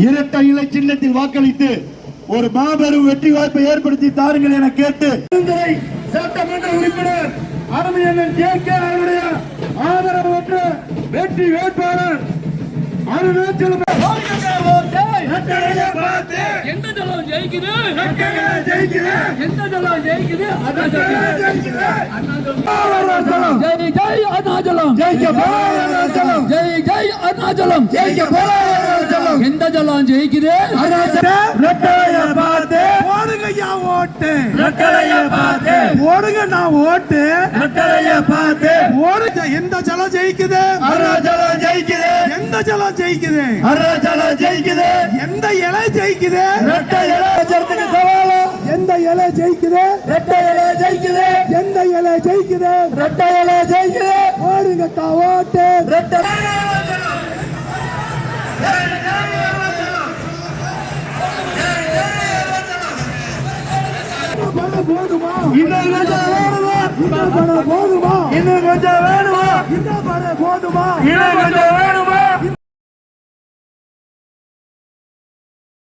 இரட்டை இலை சின்னத்தில் வாக்களித்து ஒரு மாபெரும் வெற்றி வாய்ப்பை ஏற்படுத்தி தாருங்கள் என கேட்டு சட்டமன்ற உறுப்பினர் அருமையண்ணன் ஜே.கே. அவருடைய ஆதரவற்ற வெற்றி வேட்பாளர் அருணாச்சலம் எந்த ஜலம் ஜெயிக்குது எந்த ஜலம் ஜெயிக்குது ஜெய் ஜெய் அருணாச்சலம் ஜெய் ஜெய் அருணாச்சலம் எந்த ஜலம் ஜெயிக்குது போடுங்கய்யா ஓட்டு போடுங்க நான் ஓட்டு போடுங்க எந்த ஜலம் ஜெயிக்குது எந்த ஜலம் ஜெயிக்குது எந்த இலை ஜெயிக்குது எந்த இலை ஜெயிக்குது எந்த இலை ஜெயிக்குது போடுங்க ஓட்டு போதுமா இன்னும் கொஞ்சம் வேணுமா இன்னும் கொஞ்சம் வேணுமா இன்னும் கொஞ்சம்